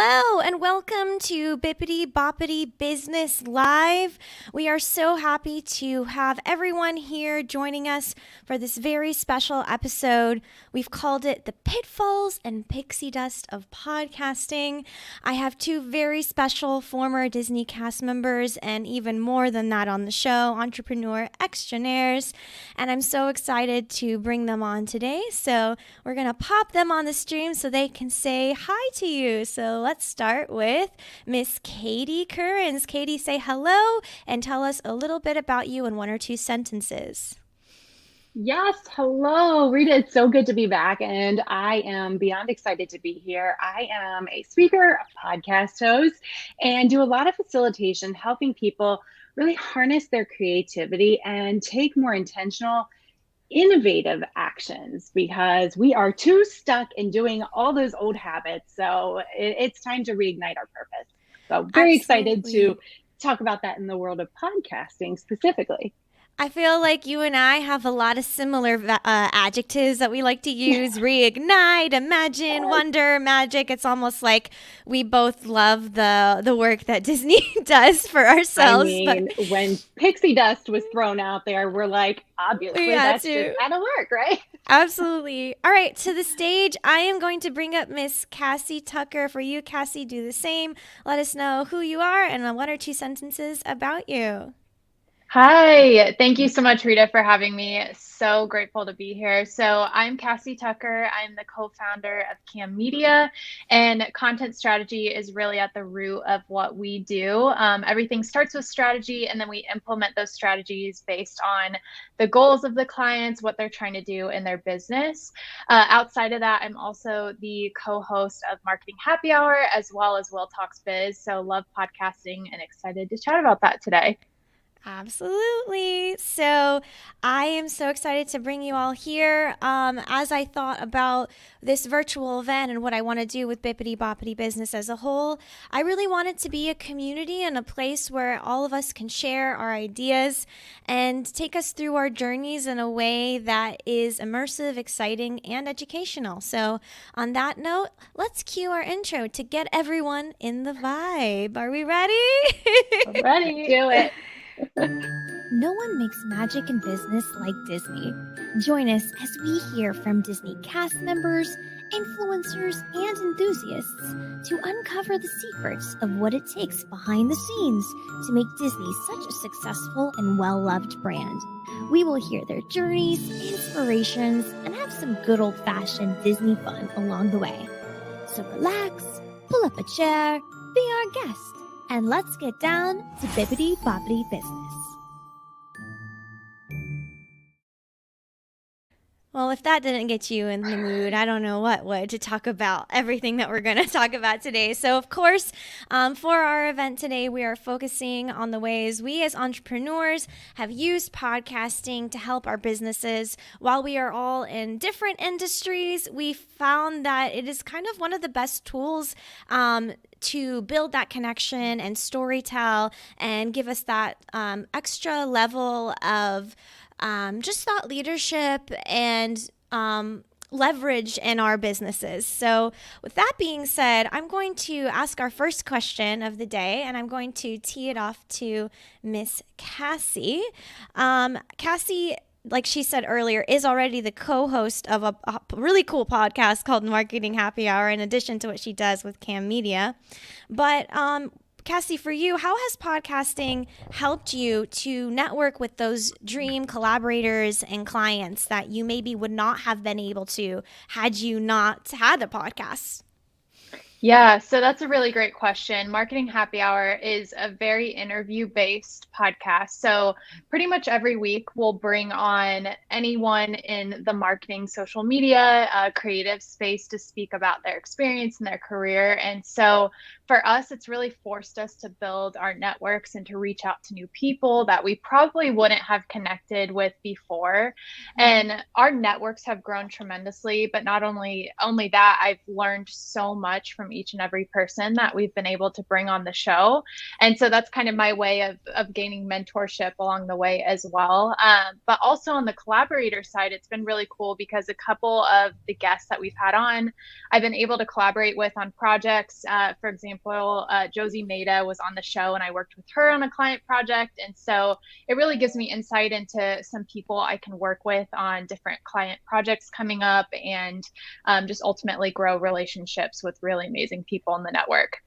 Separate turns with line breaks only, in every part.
Hello and welcome to Bippity Boppity Business Live. We are so happy to have everyone here joining us for this very special episode. We've called it the Pitfalls and Pixie Dust of Podcasting. I have two very special former Disney cast members and even more than that on the show, entrepreneur extraordinaires, and I'm so excited to bring them on today. So we're going to pop them on the stream so they can say hi to you. So let's start with Miss Katie Currens. Katie, say hello and tell us a little bit about you in one or two sentences.
Yes, hello, Rita. It's so good to be back, and I am beyond excited to be here. I am a speaker, a podcast host, and do a lot of facilitation, helping people really harness their creativity and take more intentional, innovative actions because we are too stuck in doing all those old habits. So it's time to reignite our purpose. So very excited to talk about that in the world of podcasting specifically.
I feel like you and I have a lot of similar adjectives that we like to use. Reignite, imagine, wonder, magic. It's almost like we both love the work that Disney does for ourselves.
I mean, when Pixie Dust was thrown out there, we're like, obviously that's just out of work, right?
Absolutely. All right, to the stage, I am going to bring up Miss Cassie Tucker. For you, Cassie, do the same. Let us know who you are and one or two sentences about you.
Hi, thank you so much, Rita, for having me. So grateful to be here. So I'm Cassie Tucker. I'm the co-founder of CAMM Media, and content strategy is really at the root of what we do. Everything starts with strategy, and then we implement those strategies based on the goals of the clients, what they're trying to do in their business. Outside of that, I'm also the co-host of Marketing Happy Hour, as well as Will Talks Biz. So love podcasting and excited to chat about that today.
Absolutely. So I am so excited to bring you all here. As I thought about this virtual event and what I want to do with Bippity Boppity Business as a whole, I really want it to be a community and a place where all of us can share our ideas and take us through our journeys in a way that is immersive, exciting, and educational. So on that note, let's cue our intro to get everyone in the vibe. Are we ready?
Ready. Do it.
No one makes magic in business like Disney. Join us as we hear from Disney cast members, influencers, and enthusiasts to uncover the secrets of what it takes behind the scenes to make Disney such a successful and well-loved brand. We will hear their journeys, inspirations, and have some good old-fashioned Disney fun along the way. So relax, pull up a chair, be our guest, and let's get down to Bippity Boppity Business. Well, if that didn't get you in the mood, I don't know what would, to talk about everything that we're going to talk about today. So, of course, for our event today, we are focusing on the ways we as entrepreneurs have used podcasting to help our businesses. While we are all in different industries, we found that it is kind of one of the best tools to build that connection and storytell and give us that extra level of just thought leadership and leverage in our businesses. So with that being said, I'm going to ask our first question of the day, and I'm going to tee it off to Miss Cassie. Cassie, like she said earlier, is already the co-host of a really cool podcast called Marketing Happy Hour, in addition to what she does with CAMM Media. But Cassie, for you, how has podcasting helped you to network with those dream collaborators and clients that you maybe would not have been able to had you not had a podcast?
Yeah, so that's a really great question. Marketing Happy Hour is a very interview-based podcast. So pretty much every week we'll bring on anyone in the marketing, social media, creative space to speak about their experience and their career. And so for us, it's really forced us to build our networks and to reach out to new people that we probably wouldn't have connected with before. And our networks have grown tremendously, but not only that, I've learned so much from each and every person that we've been able to bring on the show. And so that's kind of my way of gaining mentorship along the way as well. But also on the collaborator side, it's been really cool because a couple of the guests that we've had on, I've been able to collaborate with on projects. For example, Josie Maida was on the show and I worked with her on a client project. And so it really gives me insight into some people I can work with on different client projects coming up, and just ultimately grow relationships with really amazing people in the network.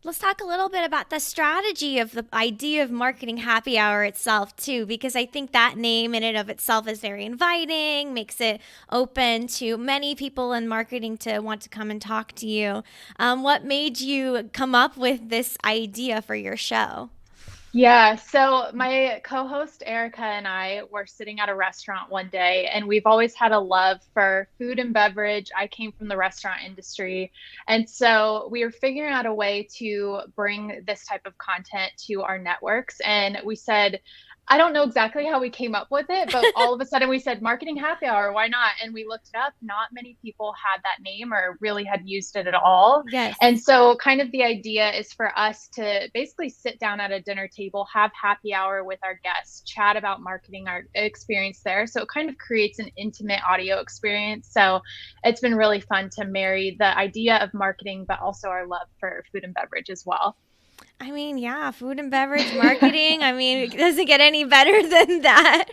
Let's talk a little bit about the strategy of the idea of marketing happy hour itself too, because I think that name in and of itself is very inviting, makes it open to many people in marketing to want to come and talk to you. What made you come up with this idea for your show?
Yeah, so my co-host Erica and I were sitting at a restaurant one day, and we've always had a love for food and beverage. I came from the restaurant industry, and so we were figuring out a way to bring this type of content to our networks. And we said, I don't know exactly how we came up with it, but all of a sudden we said marketing happy hour, why not? And we looked it up. Not many people had that name or really had used it at all.
Yes.
And so kind of the idea is for us to basically sit down at a dinner table, have happy hour with our guests, chat about marketing, our experience there. So it kind of creates an intimate audio experience. So it's been really fun to marry the idea of marketing, but also our love for food and beverage as well.
I mean, yeah, food and beverage marketing. I mean, it doesn't get any better than that.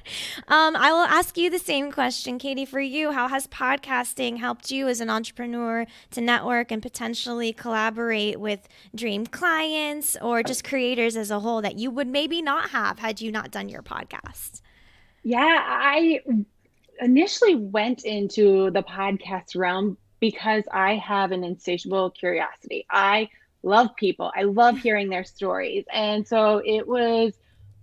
I will ask you the same question, Katie, for you. How has podcasting helped you as an entrepreneur to network and potentially collaborate with dream clients or just creators as a whole that you would maybe not have had you not done your podcast?
Yeah, I initially went into the podcast realm because I have an insatiable curiosity. I love people. I love hearing their stories. And so it was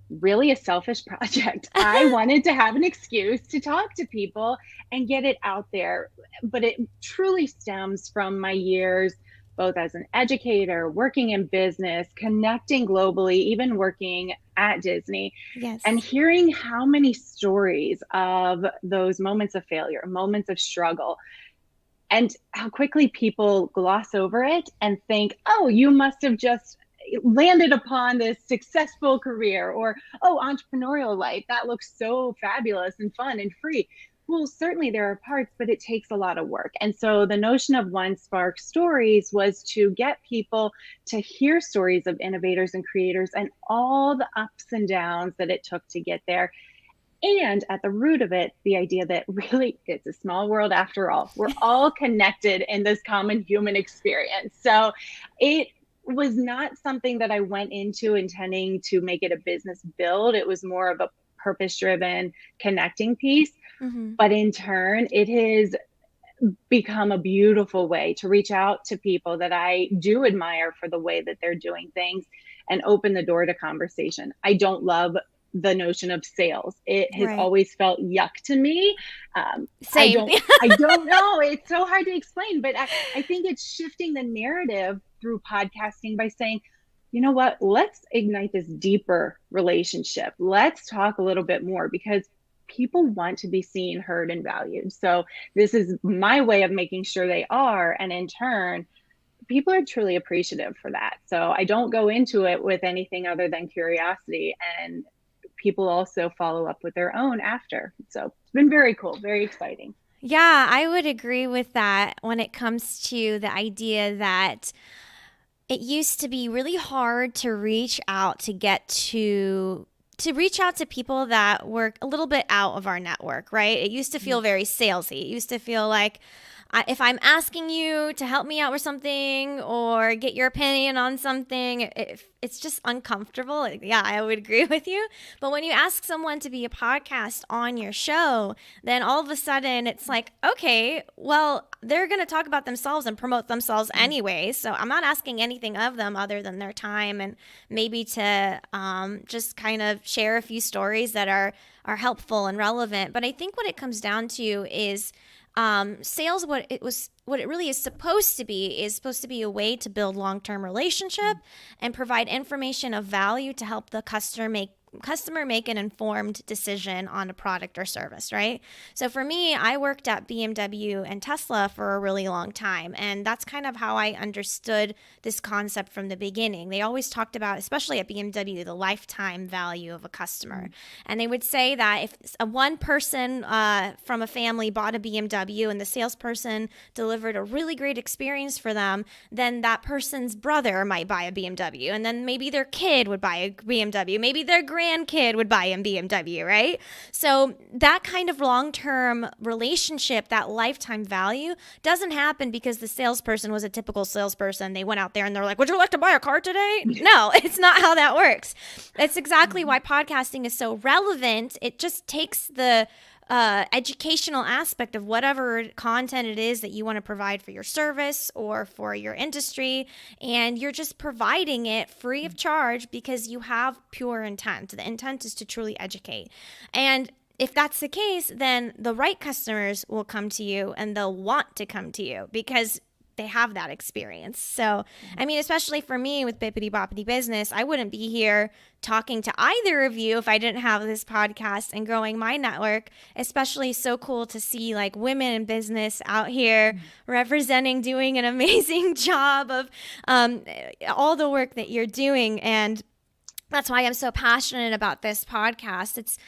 really a selfish project. I wanted to have an excuse to talk to people and get it out there. But it truly stems from my years, both as an educator, working in business, connecting globally, even working at Disney,
Yes.
and hearing how many stories of those moments of failure, moments of struggle, and how quickly people gloss over it and think, oh, you must have just landed upon this successful career, or, oh, entrepreneurial life, that looks so fabulous and fun and free. Well, certainly there are parts, but it takes a lot of work. And so the notion of One Spark Stories was to get people to hear stories of innovators and creators and all the ups and downs that it took to get there. And at the root of it, the idea that really it's a small world after all. We're all connected in this common human experience. So it was not something that I went into intending to make it a business build. It was more of a purpose-driven connecting piece.
Mm-hmm.
But in turn, it has become a beautiful way to reach out to people that I do admire for the way that they're doing things and open the door to conversation. I don't love the notion of sales. It has always felt yuck to me.
Same.
I don't know. It's so hard to explain, but I think it's shifting the narrative through podcasting by saying, you know what, let's ignite this deeper relationship. Let's talk a little bit more because people want to be seen, heard, and valued. So this is my way of making sure they are. And in turn, people are truly appreciative for that. So I don't go into it with anything other than curiosity, and people also follow up with their own after. So it's been very cool, very exciting.
Yeah, I would agree with that when it comes to the idea that it used to be really hard to reach out to reach out to people that were a little bit out of our network, right? It used to feel very salesy. It used to feel like if I'm asking you to help me out with something or get your opinion on something, it's just uncomfortable. Yeah, I would agree with you. But when you ask someone to be a podcast on your show, then all of a sudden it's like, okay, well, they're going to talk about themselves and promote themselves anyway. So I'm not asking anything of them other than their time and maybe to just kind of share a few stories that are helpful and relevant. But I think what it comes down to is sales, what it really is supposed to be a way to build long-term relationship and provide information of value to help the customer make an informed decision on a product or service, right? So for me, I worked at BMW and Tesla for a really long time, and that's kind of how I understood this concept from the beginning. They always talked about, especially at BMW, the lifetime value of a customer. And they would say that if one person from a family bought a BMW and the salesperson delivered a really great experience for them, then that person's brother might buy a BMW, and then maybe their kid would buy a BMW, maybe their grandkid would buy a BMW, right? So that kind of long-term relationship, that lifetime value, doesn't happen because the salesperson was a typical salesperson. They went out there and they're like, would you like to buy a car today? No, it's not how that works. It's exactly why podcasting is so relevant. It just takes the educational aspect of whatever content it is that you want to provide for your service or for your industry, and you're just providing it free of charge because you have pure intent. The intent is to truly educate. And if that's the case, then the right customers will come to you and they'll want to come to you because they have that experience. So, I mean, especially for me with Bippity Boppity Business, I wouldn't be here talking to either of you if I didn't have this podcast and growing my network. Especially so cool to see like women in business out here representing, doing an amazing job of all the work that you're doing. And that's why I'm so passionate about this podcast.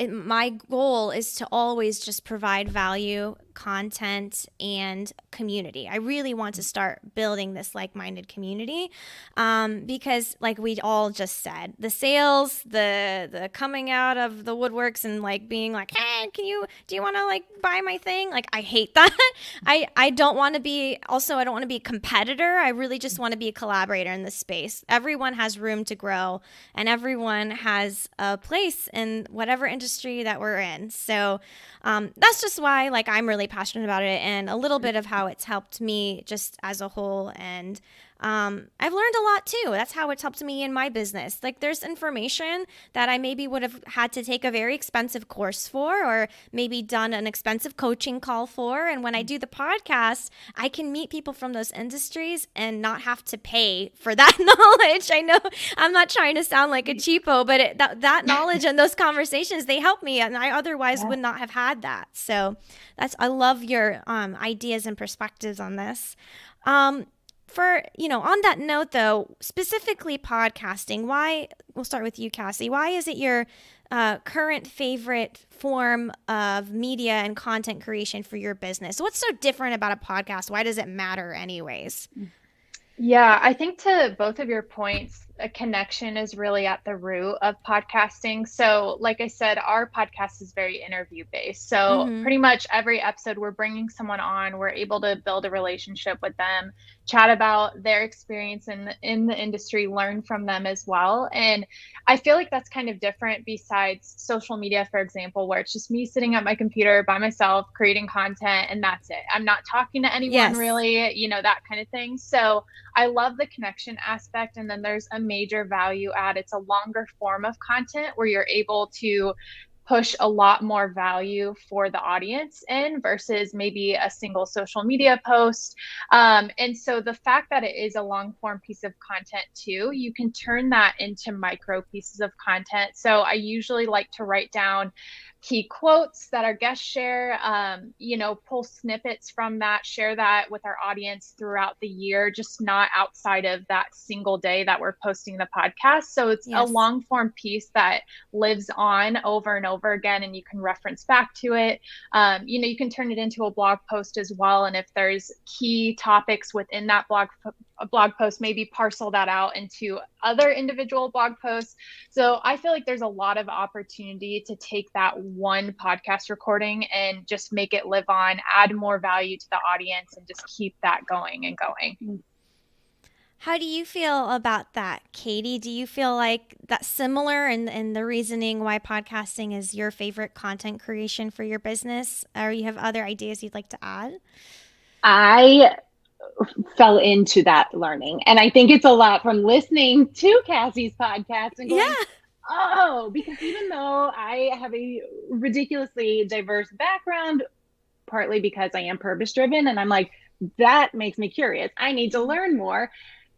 My goal is to always just provide value, content, and community. I really want to start building this like-minded community because, like we all just said, the sales, the coming out of the woodworks and like being like, hey, do you want to like buy my thing? Like, I hate that. I don't want to be. Also, I don't want to be a competitor. I really just want to be a collaborator in this space. Everyone has room to grow, and everyone has a place in whatever industry that we're in. So that's just why like I'm really passionate about it, and a little bit of how it's helped me just as a whole. And I've learned a lot too. That's how it's helped me in my business. Like there's information that I maybe would have had to take a very expensive course for, or maybe done an expensive coaching call for. And when I do the podcast, I can meet people from those industries and not have to pay for that knowledge. I know I'm not trying to sound like a cheapo, but that knowledge and those conversations, they help me, and I otherwise would not have had that. So I love your ideas and perspectives on this. On that note, though, specifically podcasting, we'll start with you, Cassie. Why is it your current favorite form of media and content creation for your business? What's so different about a podcast? Why does it matter anyways?
Yeah, I think to both of your points, a connection is really at the root of podcasting. So like I said, our podcast is very interview based. So pretty much every episode we're bringing someone on, we're able to build a relationship with them, chat about their experience in the industry, learn from them as well. And I feel like that's kind of different besides social media, for example, where it's just me sitting at my computer by myself, creating content, and that's it. I'm not talking to anyone really, that kind of thing. So I love the connection aspect. And then there's a major value add. It's a longer form of content where you're able to push a lot more value for the audience in versus maybe a single social media post. And so the fact that it is a long form piece of content too, you can turn that into micro pieces of content. So I usually like to write down key quotes that our guests share, pull snippets from that, share that with our audience throughout the year, just not outside of that single day that we're posting the podcast. So it's a long form piece that lives on over and over again, and you can reference back to it. You can turn it into a blog post as well. And if there's key topics within that blog post, maybe parcel that out into other individual blog posts. So I feel like there's a lot of opportunity to take that one podcast recording and just make it live on, add more value to the audience, and just keep that going and going.
How do you feel about that, Katie? Do you feel like that's similar in the reasoning why podcasting is your favorite content creation for your business? Or you have other ideas you'd like to add?
I fell into that learning. And I think it's a lot from listening to Cassie's podcast and going, because even though I have a ridiculously diverse background, partly because I am purpose driven and I'm like, that makes me curious. I need to learn more.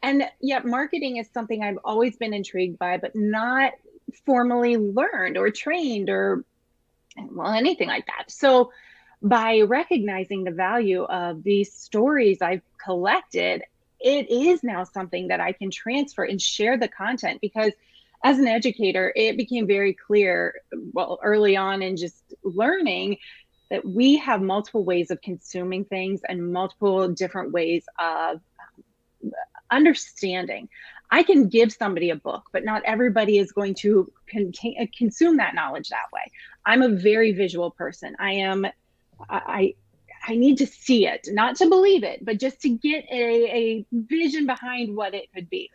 And yet marketing is something I've always been intrigued by, but not formally learned or trained or, well, anything like that. So by recognizing the value of these stories I've collected, it is now something that I can transfer and share the content, because as an educator, it became very clear, well, early on in just learning, that we have multiple ways of consuming things and multiple different ways of understanding. I can give somebody a book, but not everybody is going to consume that knowledge that way. I'm a very visual person. I need to see it, not to believe it, but just to get a vision behind what it could be.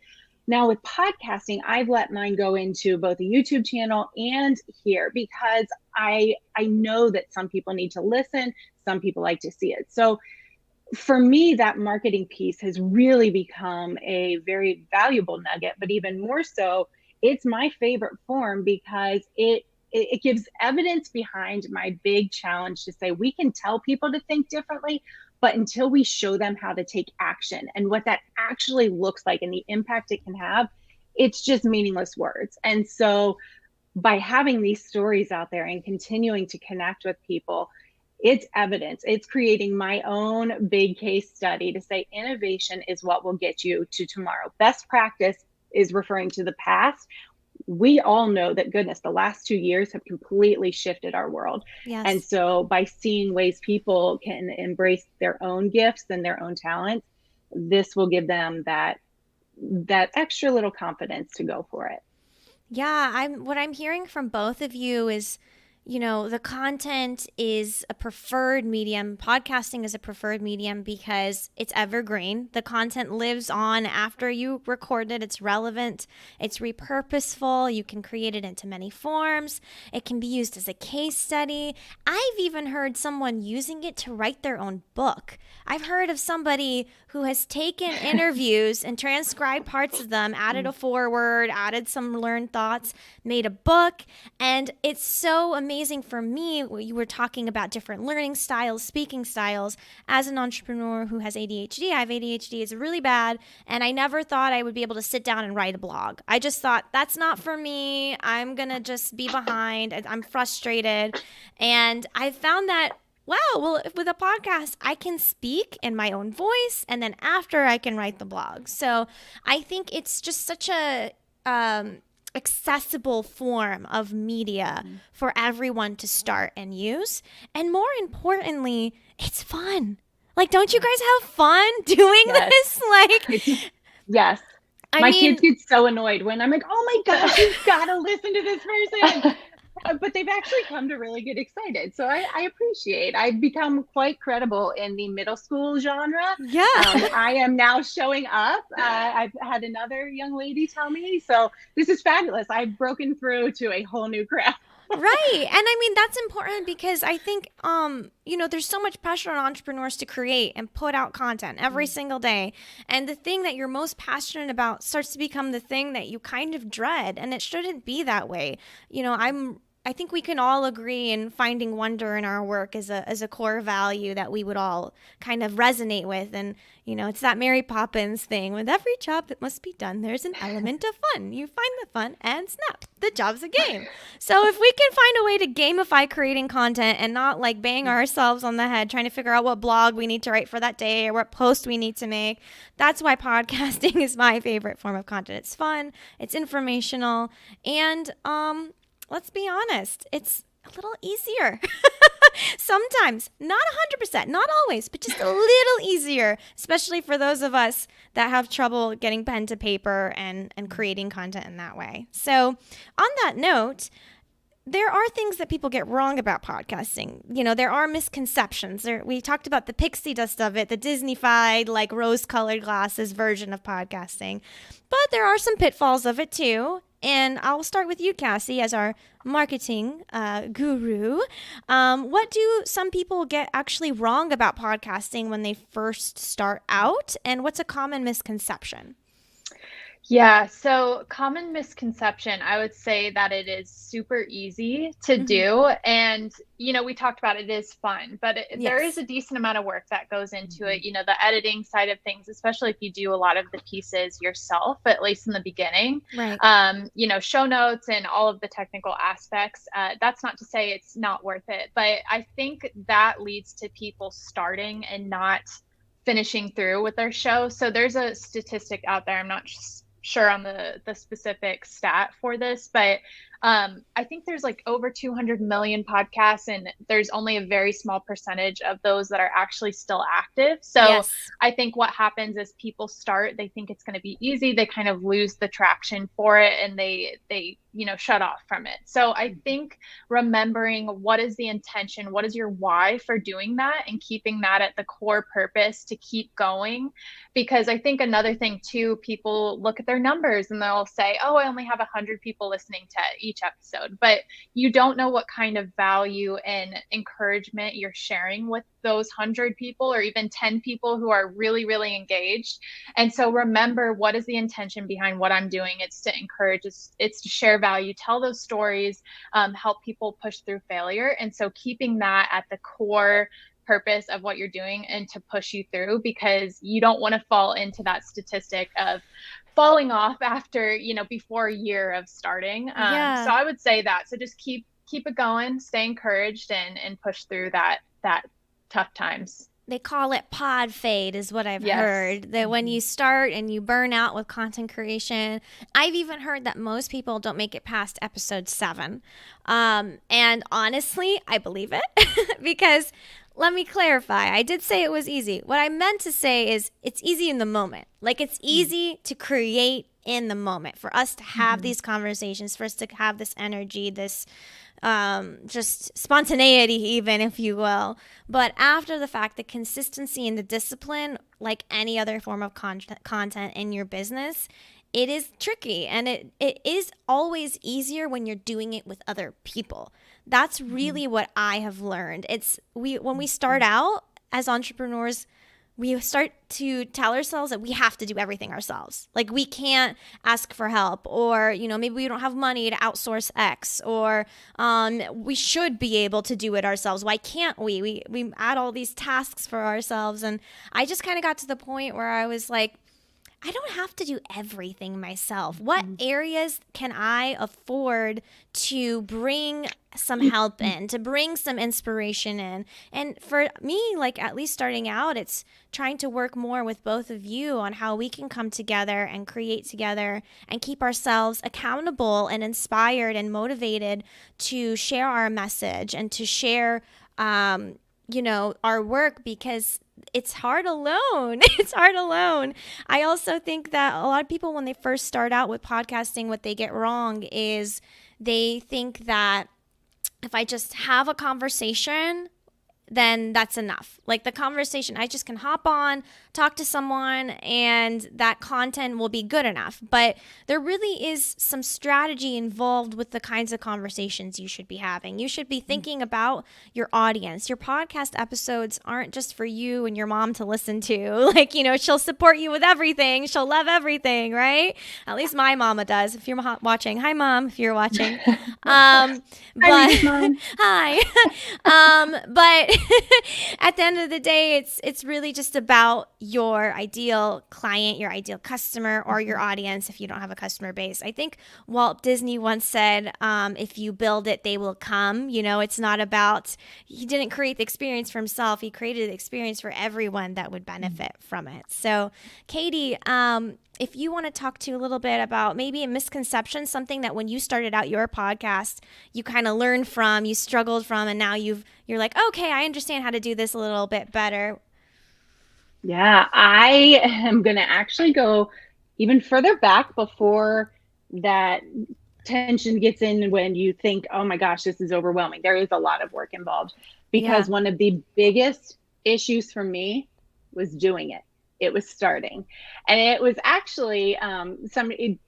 Now with podcasting, I've let mine go into both a YouTube channel and here, because I know that some people need to listen, some people like to see it. So for me, that marketing piece has really become a very valuable nugget, but even more so, it's my favorite form because it gives evidence behind my big challenge to say we can tell people to think differently, but until we show them how to take action and what that actually looks like and the impact it can have, it's just meaningless words. And so by having these stories out there and continuing to connect with people, it's evidence. It's creating my own big case study to say innovation is what will get you to tomorrow. Best practice is referring to the past. We all know that, goodness, the last 2 years have completely shifted our world.
Yes.
And so by seeing ways people can embrace their own gifts and their own talents, this will give them that extra little confidence to go for it.
Yeah, what I'm hearing from both of you is, the content is a preferred medium. Podcasting is a preferred medium because it's evergreen. The content lives on after you record it. It's relevant. It's repurposeful. You can create it into many forms. It can be used as a case study. I've even heard someone using it to write their own book. I've heard of somebody who has taken interviews and transcribed parts of them, added a foreword, added some learned thoughts, made a book. And it's so amazing for me. You were talking about different learning styles, speaking styles. As an entrepreneur who has ADHD, I have ADHD. It's really bad. And I never thought I would be able to sit down and write a blog. I just thought, that's not for me. I'm going to just be behind. I'm frustrated. And I found that, wow, well, with a podcast, I can speak in my own voice, and then after I can write the blog. So I think it's just such a accessible form of media for everyone to start and use. And more importantly, it's fun. Like, don't you guys have fun doing this? Like,
yes. My kids get so annoyed when I'm like, oh my gosh, you've got to listen to this person. But they've actually come to really get excited. So I appreciate. I've become quite credible in the middle school genre.
Yeah.
I am now showing up. I've had another young lady tell me. So this is fabulous. I've broken through to a whole new crowd.
Right. And I mean, that's important because I think, there's so much pressure on entrepreneurs to create and put out content every single day. And the thing that you're most passionate about starts to become the thing that you kind of dread. And it shouldn't be that way. I think we can all agree in finding wonder in our work as a core value that we would all kind of resonate with. And, it's that Mary Poppins thing. With every job that must be done, there's an element of fun. You find the fun and snap, the job's a game. So if we can find a way to gamify creating content and not like bang ourselves on the head trying to figure out what blog we need to write for that day or what post we need to make, that's why podcasting is my favorite form of content. It's fun, it's informational, and let's be honest, it's a little easier. Sometimes, not 100%, not always, but just a little easier, especially for those of us that have trouble getting pen to paper and creating content in that way. So on that note, there are things that people get wrong about podcasting. There are misconceptions. We talked about the pixie dust of it, the Disney-fied, like rose-colored glasses version of podcasting. But there are some pitfalls of it too. And I'll start with you, Cassie, as our marketing guru. What do some people get actually wrong about podcasting when they first start out? And what's a common misconception?
Yeah, so common misconception, I would say that it is super easy to
Hmm.
do. And, we talked about it is fun, but there is
Yes.
a decent amount of work that goes into
Mhm.
it, the editing side of things, especially if you do a lot of the pieces yourself, at least in the beginning.
Right.
Show notes and all of the technical aspects. That's not to say it's not worth it, but I think that leads to people starting and not finishing through with their show. So there's a statistic out there. I'm not sure on the specific stat for this, but I think there's like over 200 million podcasts, and there's only a very small percentage of those that are actually still active. So
Yes.
I think what happens is people start, they think it's going to be easy, they kind of lose the traction for it, and they shut off from it. So I think remembering what is the intention, what is your why for doing that, and keeping that at the core purpose to keep going. Because I think another thing too, people look at their numbers and they'll say, oh, I only have 100 people listening to each episode, but you don't know what kind of value and encouragement you're sharing with those 100 people or even 10 people who are really, really engaged. And so remember, what is the intention behind what I'm doing? It's to encourage, it's to share value, tell those stories, help people push through failure. And so keeping that at the core purpose of what you're doing and to push you through, because you don't want to fall into that statistic of falling off after, before a year of starting. So
Yeah.
I would say that. So just keep it going, stay encouraged, and push through that tough times.
They call it pod fade, is what I've
Yes.
heard. That when
Mhm.
you start and you burn out with content creation, I've even heard that most people don't make it past episode 7. And honestly, I believe it because let me clarify. I did say it was easy. What I meant to say is it's easy in the moment. Like it's easy to create in the moment for us to have
Mhm.
these conversations, for us to have this energy, this just spontaneity, even if you will. But after the fact, the consistency and the discipline, like any other form of content in your business, it is tricky, and it is always easier when you're doing it with other people. That's
Mhm.
really what I have learned. It's we when we start
Mhm.
out as entrepreneurs, we start to tell ourselves that we have to do everything ourselves. Like we can't ask for help, or maybe we don't have money to outsource X, or we should be able to do it ourselves. Why can't we? We add all these tasks for ourselves, and I just kind of got to the point where I was like, I don't have to do everything myself. What
Mhm.
areas can I afford to bring some help in, to bring some inspiration in? And for me, like at least starting out, it's trying to work more with both of you on how we can come together and create together and keep ourselves accountable and inspired and motivated to share our message and to share our work, because it's hard alone. It's hard alone. I also think that a lot of people, when they first start out with podcasting, what they get wrong is they think that if I just have a conversation, then that's enough. Like the conversation, I just can hop on, talk to someone, and that content will be good enough. But there really is some strategy involved with the kinds of conversations you should be having. You should be thinking about your audience. Your podcast episodes aren't just for you and your mom to listen to. Like, she'll support you with everything, she'll love everything, right? At least my mama does. If you're watching, hi, mom, if you're watching. Um,
Hi,
but
Rita's mom.
hi. But at the end of the day, it's really just about your ideal client, your ideal customer, or your audience if you don't have a customer base. I think Walt Disney once said, if you build it, they will come. It's not about, he didn't create the experience for himself. He created the experience for everyone that would benefit from it. So, Katie, if you want to talk to a little bit about maybe a misconception, something that when you started out your podcast, you kind of learned from, you struggled from, and now you're like, okay, I understand how to do this a little bit better.
Yeah, I am going to actually go even further back before that tension gets in when you think, oh my gosh, this is overwhelming. There is a lot of work involved
Yeah.
because one of the biggest issues for me was doing it. It was starting. And it was actually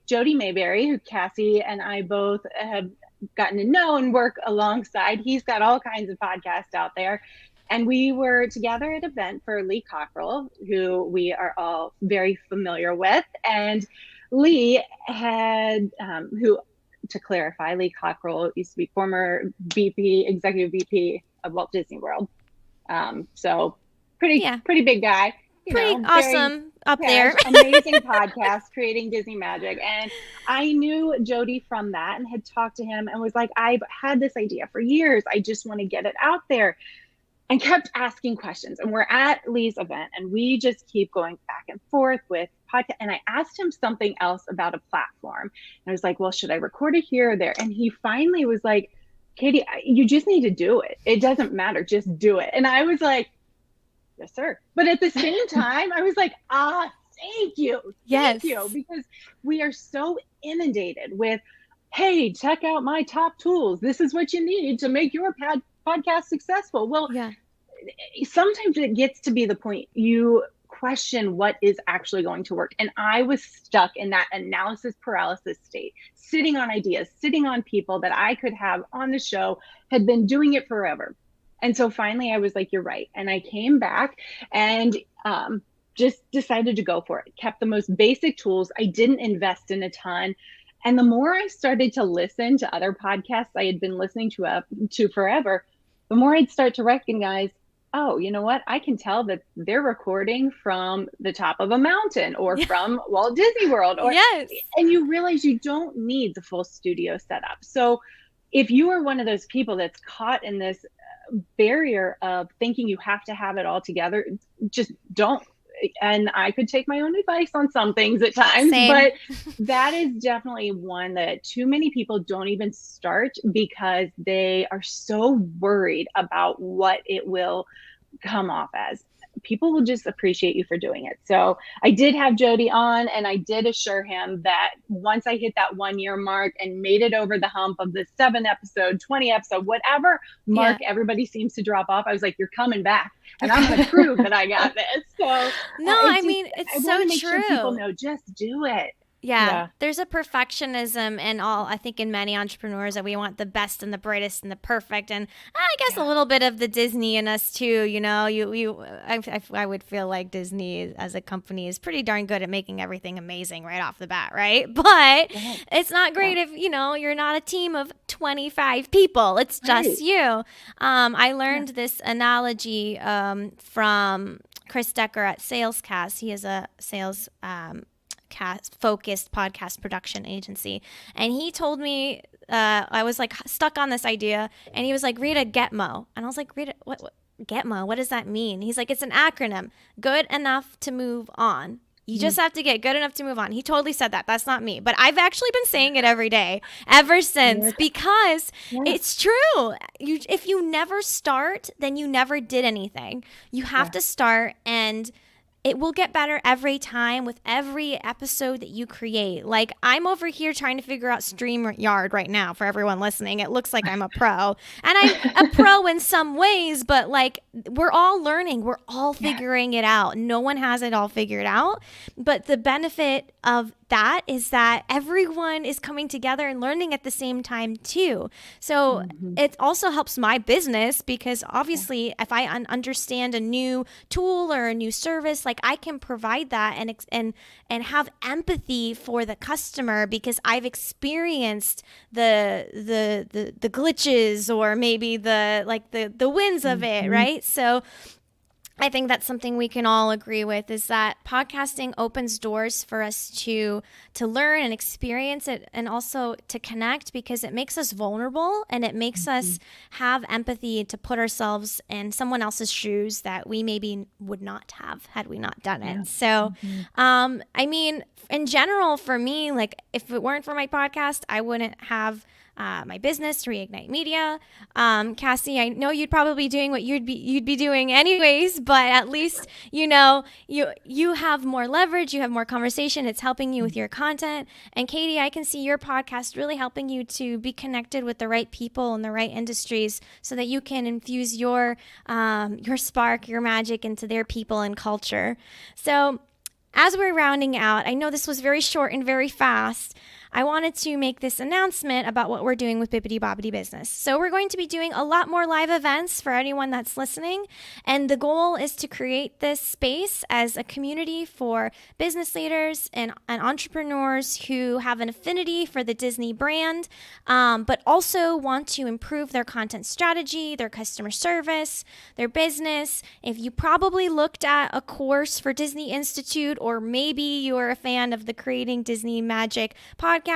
Jody Mayberry, who Cassie and I both have gotten to know and work alongside. He's got all kinds of podcasts out there. And we were together at an event for Lee Cockrell, who we are all very familiar with. And Lee had, who, to clarify, Lee Cockrell used to be former executive VP of Walt Disney World. So pretty big guy,
pretty awesome up there.
Amazing podcast, Creating Disney Magic. And I knew Jody from that and had talked to him and was like, I've had this idea for years. I just want to get it out there, and kept asking questions. And we're at Lee's event and we just keep going back and forth with podcast. And I asked him something else about a platform. And I was like, well, should I record it here or there? And he finally was like, Katie, you just need to do it. It doesn't matter. Just do it. And I was like, yes, sir. But at the same time, I was like, thank you.
Yes.
Thank you. Because we are so inundated with, hey, check out my top tools. This is what you need to make your podcast successful. Well, sometimes it gets to be the point you question what is actually going to work. And I was stuck in that analysis paralysis state, sitting on ideas, sitting on people that I could have on the show, had been doing it forever. And so finally I was like, you're right. And I came back and just decided to go for it. Kept the most basic tools. I didn't invest in a ton. And the more I started to listen to other podcasts I had been listening to forever, the more I'd start to recognize, oh, you know what? I can tell that they're recording from the top of a mountain or from Walt Disney World. And you realize you don't need the full studio setup. So if you are one of those people that's caught in this barrier of thinking you have to have it all together, just don't. And I could take my own advice on some things at times, but that is definitely one that too many people don't even start because they are so worried about what it will come off as. People will just appreciate you for doing it. So I did have Jody on, and I did assure him that once I hit that 1 year mark and made it over the hump of the 7 episode, 20 episode, whatever mark everybody seems to drop off, I was like, you're coming back and I'm going to prove that I got this. So
it's so true.
Sure people know, just do it.
Yeah, there's a perfectionism and all, I think, in many entrepreneurs that we want the best and the brightest and the perfect. And I guess a little bit of the Disney in us too, you know, I would feel like Disney as a company is pretty darn good at making everything amazing right off the bat, right? But it's not great if, you know, you're not a team of 25 people. It's just you. I learned this analogy from Chris Decker at SalesCast. He is a sales focused podcast production agency, and he told me I was like stuck on this idea, and he was like, Rita, Getmo. And I was like, Rita, what Getmo, what does that mean? He's like, it's an acronym, good enough to move on. You just have to get good enough to move on. He totally said that. That's not me, but I've actually been saying it every day ever since because it's true. If you never start, then you never did anything. You have to start, and it will get better every time with every episode that you create. Like, I'm over here trying to figure out StreamYard right now for everyone listening. It looks like I'm a pro. And I'm a pro in some ways, but like, we're all learning. We're all figuring it out. No one has it all figured out. But the benefit of that is that everyone is coming together and learning at the same time too. So it also helps my business because obviously if I understand a new tool or a new service, like I can provide that and have empathy for the customer because I've experienced the glitches or maybe the wins of it, right? So I think that's something we can all agree with is that podcasting opens doors for us to learn and experience it and also to connect because it makes us vulnerable and it makes us have empathy to put ourselves in someone else's shoes that we maybe would not have had we not done it. So, I mean, in general, for me, like if it weren't for my podcast, I wouldn't have my business, Reignite Media. Cassie, I know you'd probably be doing what you'd be doing anyways, but at least you know you have more leverage, you have more conversation. It's helping you with your content. And Katie, I can see your podcast really helping you to be connected with the right people in the right industries, so that you can infuse your spark, your magic into their people and culture. So, as we're rounding out, I know this was very short and very fast. I wanted to make this announcement about what we're doing with Bippity Boppity Business. So we're going to be doing a lot more live events for anyone that's listening. And the goal is to create this space as a community for business leaders and entrepreneurs who have an affinity for the Disney brand, but also want to improve their content strategy, their customer service, their business. If you probably looked at a course for Disney Institute, or maybe you're a fan of the Creating Disney Magic podcast,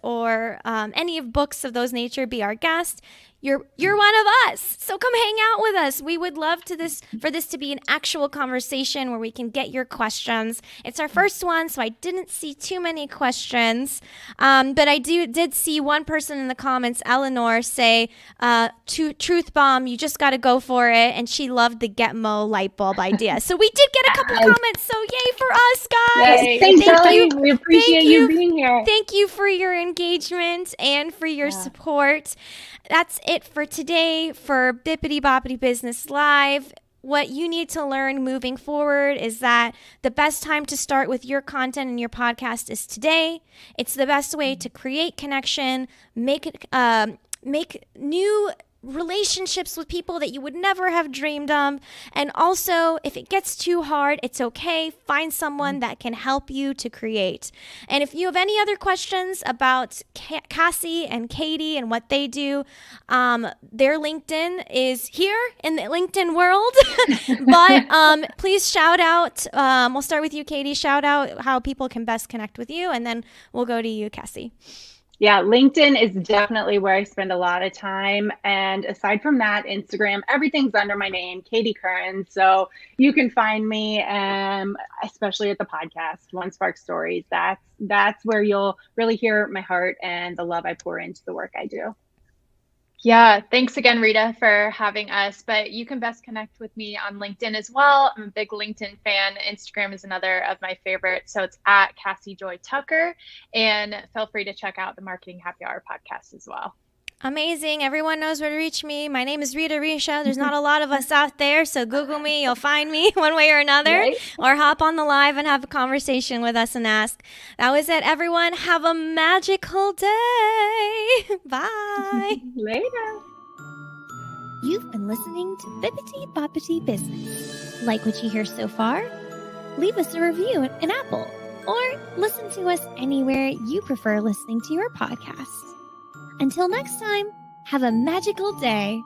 or any of books of those nature, be our guest. You're one of us. So come hang out with us. We would love for this to be an actual conversation where we can get your questions. It's our first one, so I didn't see too many questions. But I did see one person in the comments, Eleanor, say, truth bomb, you just got to go for it. And she loved the Getmo light bulb idea. So we did get a couple comments. So yay for us, guys.
Yay. Thanks, Ellie. We appreciate you being here.
Thank you for your engagement and for your support. That's it for today for Bippity Boppity Business Live. What you need to learn moving forward is that the best time to start with your content and your podcast is today. It's the best way to create connection, make new relationships with people that you would never have dreamed of. And also, if it gets too hard, it's okay. Find someone that can help you to create. And if you have any other questions about Cassie and Katie and what they do, their LinkedIn is here in the LinkedIn world. But please shout out. We'll start with you, Katie. Shout out how people can best connect with you, and then we'll go to you, Cassie.
Yeah, LinkedIn is definitely where I spend a lot of time. And aside from that, Instagram, everything's under my name, Katie Currens. So you can find me, especially at the podcast, One Spark Stories. That's where you'll really hear my heart and the love I pour into the work I do.
Yeah, thanks again, Rita, for having us. But you can best connect with me on LinkedIn as well. I'm a big LinkedIn fan. Instagram is another of my favorites. So it's at Cassie Joy Tucker. And feel free to check out the Marketing Happy Hour podcast as well.
Amazing. Everyone knows where to reach me. My name is Rita Risha. There's not a lot of us out there, so Google me. You'll find me one way or another. Right? Or hop on the live and have a conversation with us and ask. That was it, everyone. Have a magical day. Bye.
Later.
You've been listening to Bippity Boppity Business. Like what you hear so far? Leave us a review in Apple, or listen to us anywhere you prefer listening to your podcast. Until next time, have a magical day.